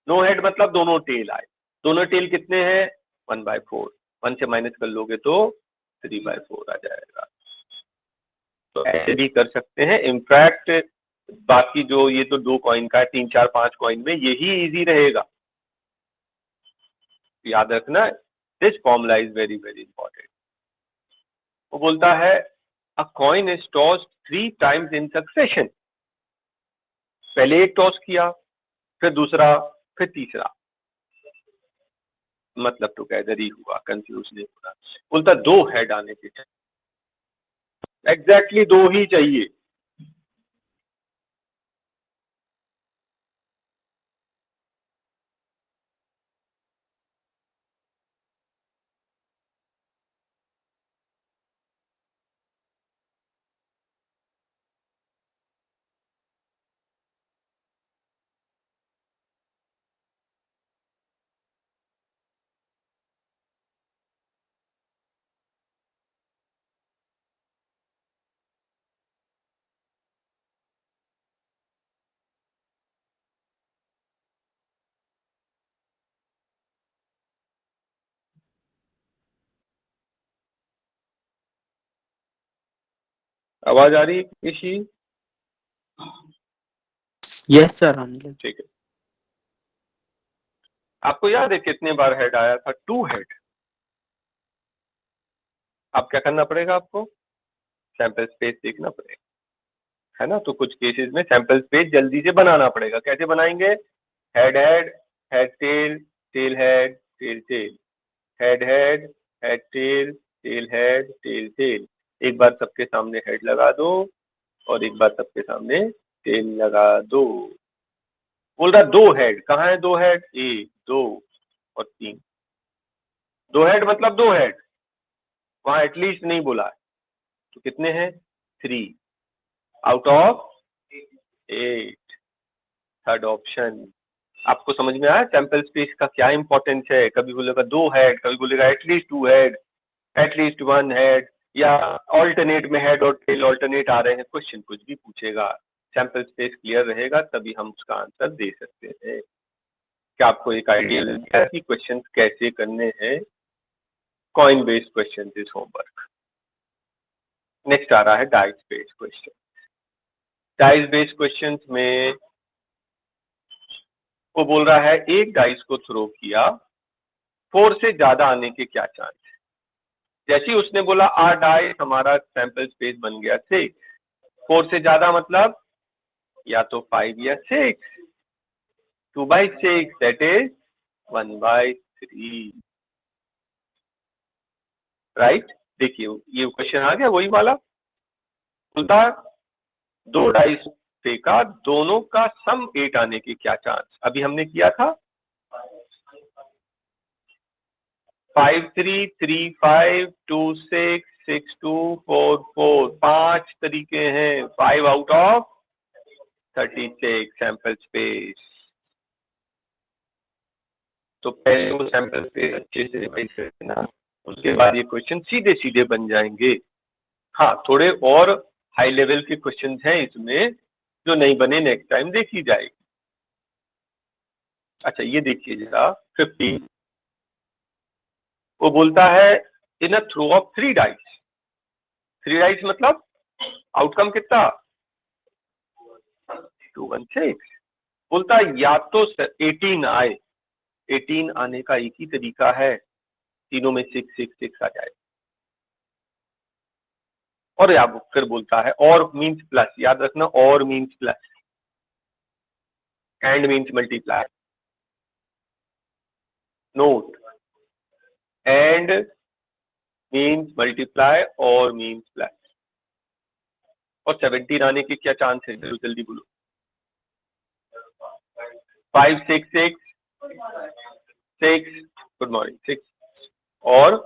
no head मतलब दोनों टेल आए, दोनों टेल कितने हैं? 1/4। 1 से माइनस कर लोगे तो 3/4 आ जाएगा। तो ऐसे भी कर सकते हैं। इनफैक्ट बाकी जो ये तो 2 कॉइन का है, 3 4 5 कॉइन में यही इजी रहेगा, याद रखना। This formula is very very important. वो बोलता है अ coin is tossed 3 times in succession. पहले एक टॉस किया, फिर दूसरा, फिर तीसरा, मतलब टुगेदर ही हुआ, कंफ्यूज नहीं होना। बोलता 2 हेड आने के चाहिए, एग्जैक्टली 2 ही चाहिए। आवाज आ रही है किसी? यस सर हमने। ठीक है, आपको याद है कितने बार हेड आया था? 2 हेड। अब क्या करना पड़ेगा आपको? सैंपल स्पेस देखना पड़ेगा, है ना। तो कुछ केसेस में सैंपल स्पेस जल्दी से बनाना पड़ेगा। कैसे बनाएंगे? Head head, head tail, tail head, tail tail, head head, head tail, tail head, tail tail. एक बार सबके सामने हेड लगा दो और एक बार सबके सामने टेल लगा दो। बोल रहा 2 हेड, कहाँ है 2 हेड? 1 2 और 3। 2 हेड मतलब 2 हेड, वहां एटलीस्ट नहीं बोला है। तो कितने हैं? 3 आउट ऑफ 8। Third option. आपको समझ में आया सैंपल स्पेस का क्या इंपॉर्टेंस है? कभी बोलेगा 2 हेड, कभी बोलेगा एटलीस्ट 2 हेड, एटलीस्ट 1 हेड, या ऑल्टरनेट में हेड और टेल ऑल्टरनेट आ रहे हैं। क्वेश्चन कुछ भी पूछेगा, सैंपल स्पेस क्लियर रहेगा तभी हम उसका आंसर दे सकते हैं। क्या आपको एक आइडिया लग गया कि क्वेश्चन कैसे करने हैं? Coin based question is homework. Next आ रहा है dice based question. Dice based question में वो बोल रहा है एक डाइस को थ्रो किया, 4 से ज्यादा आने के क्या चांस है? जैसे ही उसने बोला आर डाइस, हमारा सैंपल स्पेस बन गया 6। 4 से ज्यादा मतलब या तो 5 या 6। 2/6 दैट इज 1/3। राइट। देखिए ये क्वेश्चन आ गया वही वाला। बोलता 2 डाइस फेंका, दोनों का सम 8 आने के क्या चांस? अभी हमने किया था 5 3 3 5 2 6 6 2 4 4। 5 तरीके हैं, 5 आउट ऑफ 36 सैंपल स्पेस। तो पहले वो सैंपल स्पेस अच्छे से रिवाइज कर लेना, उसके बाद ये क्वेश्चन सीधे सीधे बन जाएंगे। हाँ, थोड़े और हाई लेवल के क्वेश्चन हैं इसमें जो नहीं बने, नेक्स्ट टाइम देखी जाएगी। अच्छा ये देखिए जरा 15। वो बोलता है इन अ थ्रो ऑफ 3 डाइस। 3 डाइस मतलब आउटकम कितना? 216। बोलता है या तो 18 आए, 18 आने का एक ही तरीका है, तीनों में 6 6 6 आ जाए। और या फिर बोलता है और मीन्स प्लस, याद रखना और means plus, and means multiply. Note, and means multiply और मीन्स प्लस। और 17 आने के क्या चांस है? जल्दी जल्दी बोलो। 5 6 6 6, गुड मॉर्निंग 6 और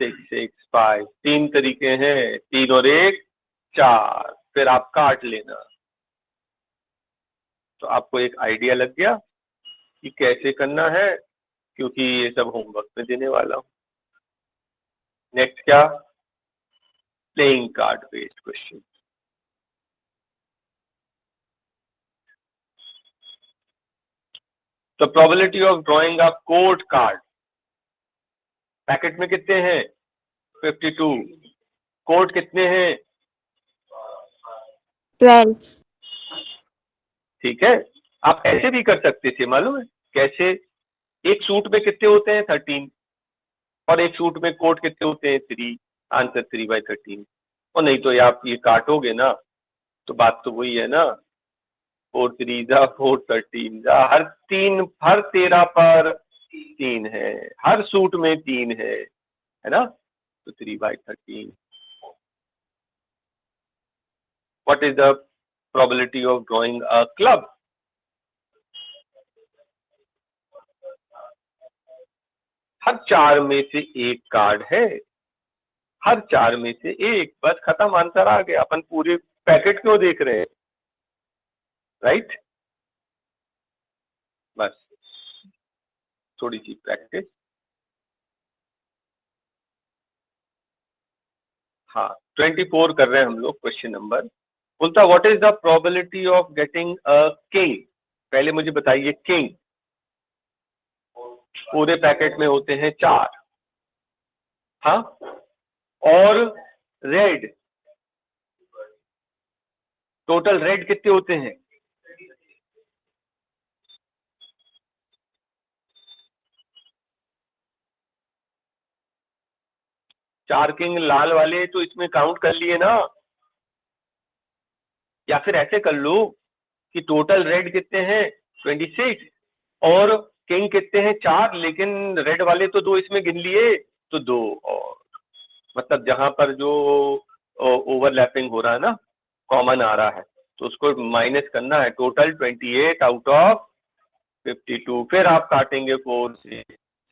6 6 5। 3 तरीके हैं, 3 और 1 4। फिर आप काट लेना। तो आपको एक आइडिया लग गया कि कैसे करना है, क्योंकि ये सब होमवर्क में देने वाला हूं। नेक्स्ट क्या? Playing card based question. तो probability of drawing a court card. Packet में कितने हैं? 52। कोड कितने हैं? 12. ठीक है। आप ऐसे भी कर सकते थे, मालूम है कैसे? एक सूट में कितने होते हैं? 13। और एक सूट में कोट कितने होते हैं? 3। आंसर 3/13। और नहीं तो आप ये काटोगे ना तो बात तो वही है ना, 4 3 जा 4 13 जा, हर 13 पर 3 है, हर सूट में 3 है ना। तो 3/13। What is the probability of drawing a club? हर 4 में से एक कार्ड है, हर 4 में से एक, बस खत्म, आंसर आ गया। अपन पूरे पैकेट क्यों देख रहे हैं? राइट। बस थोड़ी सी प्रैक्टिस। हाँ 24 कर रहे हैं हम लोग। क्वेश्चन नंबर बोलता what is the probability of getting a king? पहले मुझे बताइए, किंग पूरे पैकेट में होते हैं 4। हाँ, और रेड, टोटल रेड कितने होते हैं? 4 किंग लाल वाले तो इसमें काउंट कर लिए ना, या फिर ऐसे कर लो कि टोटल रेड कितने हैं 26 और किंग कितने हैं 4, लेकिन रेड वाले तो 2 इसमें गिन लिए, तो 2 और मतलब जहां पर जो ओवरलैपिंग हो रहा है ना, कॉमन आ रहा है, तो उसको माइनस करना है। टोटल 28 आउट ऑफ 52, फिर आप काटेंगे 4 से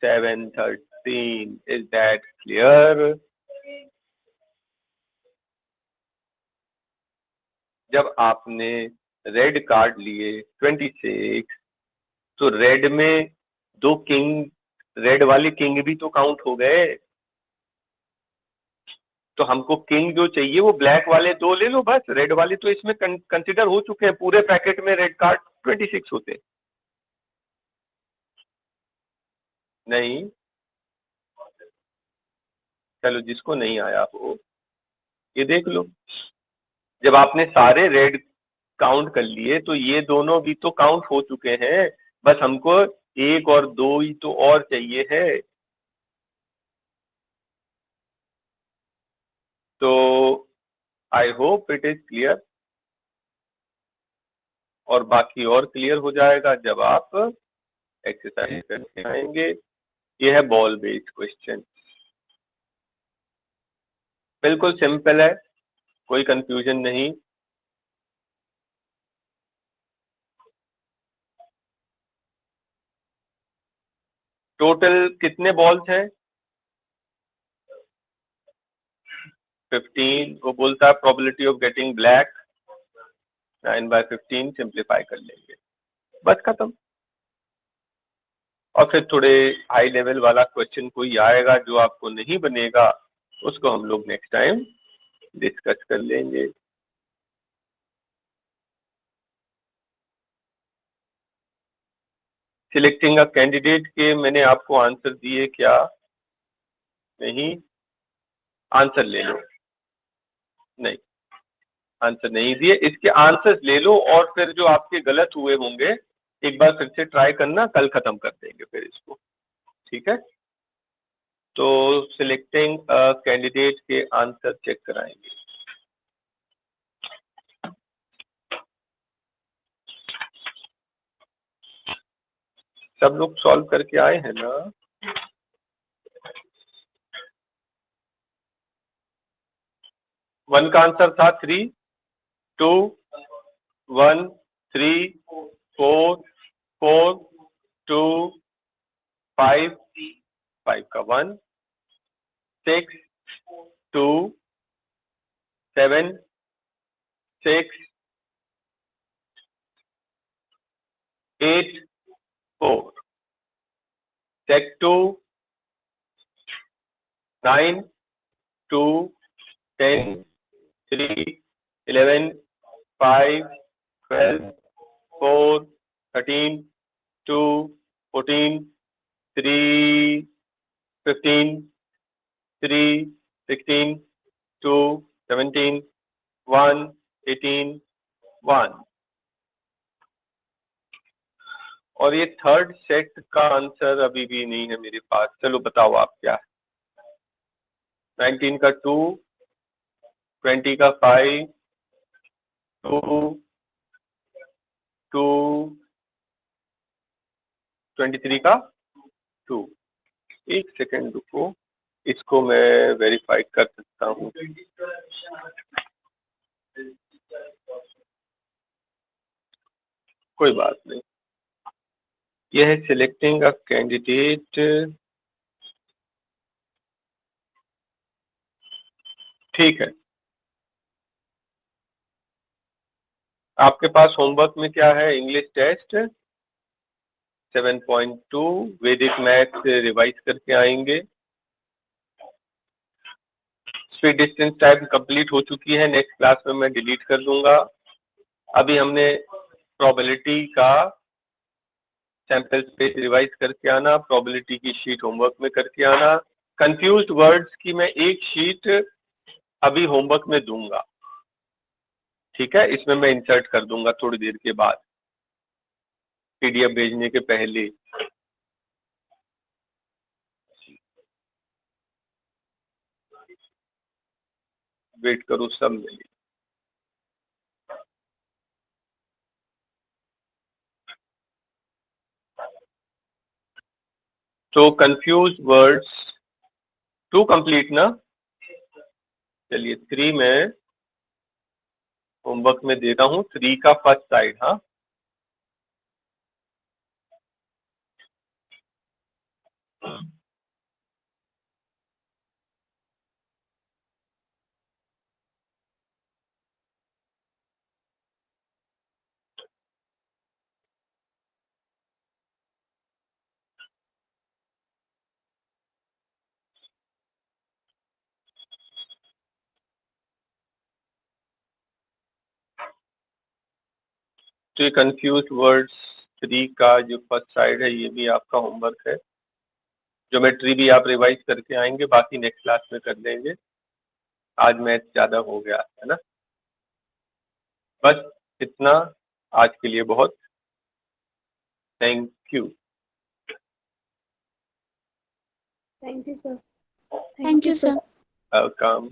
7 13। Is that clear? जब आपने रेड कार्ड लिए 26, तो रेड में 2 किंग, रेड वाले किंग भी तो काउंट हो गए, तो हमको किंग जो चाहिए वो ब्लैक वाले 2 ले लो बस, रेड वाले तो इसमें कंसिडर हो चुके हैं, पूरे पैकेट में रेड कार्ड 26 होते। नहीं, चलो जिसको नहीं आया वो ये देख लो, जब आपने सारे रेड काउंट कर लिए तो ये दोनों भी तो काउंट हो चुके हैं, बस हमको 1 और 2 ही तो और चाहिए है। तो I hope it is clear, और बाकी और क्लियर हो जाएगा जब आप एक्सरसाइज करके आएंगे। ये है बॉल बेस्ड क्वेश्चन, बिल्कुल सिंपल है, कोई कंफ्यूजन नहीं। टोटल कितने बॉल्स हैं 15, वो बोलता है probability of getting black 9/15, simplify कर लेंगे, बस खत्म। और फिर थोड़े हाई लेवल वाला क्वेश्चन कोई आएगा जो आपको नहीं बनेगा, उसको हम लोग नेक्स्ट टाइम डिस्कस कर लेंगे। सिलेक्टिंग अ कैंडिडेट के मैंने आपको आंसर दिए क्या? नहीं, आंसर ले लो। नहीं, आंसर नहीं दिए, इसके आंसर्स ले लो, और फिर जो आपके गलत हुए होंगे एक बार फिर से ट्राई करना, कल खत्म कर देंगे फिर इसको, ठीक है? तो सिलेक्टिंग कैंडिडेट के आंसर चेक कराएंगे। सब लोग सॉल्व करके आए हैं ना? वन का आंसर था 3 2 1 3 4 4 2 5 5 का 1 6 2 7 6 8 4 check 2 9 2 10 3 11 5 12 4 13 2 14 3 15 3 16 2 17 1 18 1। और ये थर्ड सेट का आंसर अभी भी नहीं है मेरे पास, चलो बताओ आप क्या है। 19 का 2, 20 का 5, 2 2 23 का 2। एक सेकेंड रुको, इसको मैं वेरीफाई कर सकता हूँ। कोई बात नहीं, यह है सिलेक्टिंग अ कैंडिडेट। ठीक है, आपके पास होमवर्क में क्या है? इंग्लिश टेस्ट 7.2, वैदिक मैथ रिवाइज करके आएंगे। स्पीड डिस्टेंस टाइप कंप्लीट हो चुकी है, नेक्स्ट क्लास में मैं डिलीट कर दूंगा। अभी हमने प्रोबेबिलिटी का सैंपल स्पेस रिवाइज करके आना, प्रोबेबिलिटी की शीट होमवर्क में करके आना। कंफ्यूज्ड वर्ड्स की मैं एक शीट अभी होमवर्क में दूंगा, ठीक है? इसमें मैं इंसर्ट कर दूंगा थोड़ी देर के बाद, पीडीएफ भेजने के पहले। वेट करो, सब मिली। तो कंफ्यूज वर्ड्स 2 कंप्लीट ना। चलिए 3 में होमवर्क में देता हूँ, 3 का फर्स्ट साइड। हाँ, तो ये कंफ्यूज वर्ड्स 3 का जो फर्स्ट साइड है ये भी आपका होमवर्क है। ज्योमेट्री भी आप रिवाइज करके आएंगे, बाकी नेक्स्ट क्लास में कर लेंगे। आज मैथ ज़्यादा हो गया है ना। बस इतना आज के लिए बहुत। Thank you. Thank you, sir. Thank you, sir. Welcome.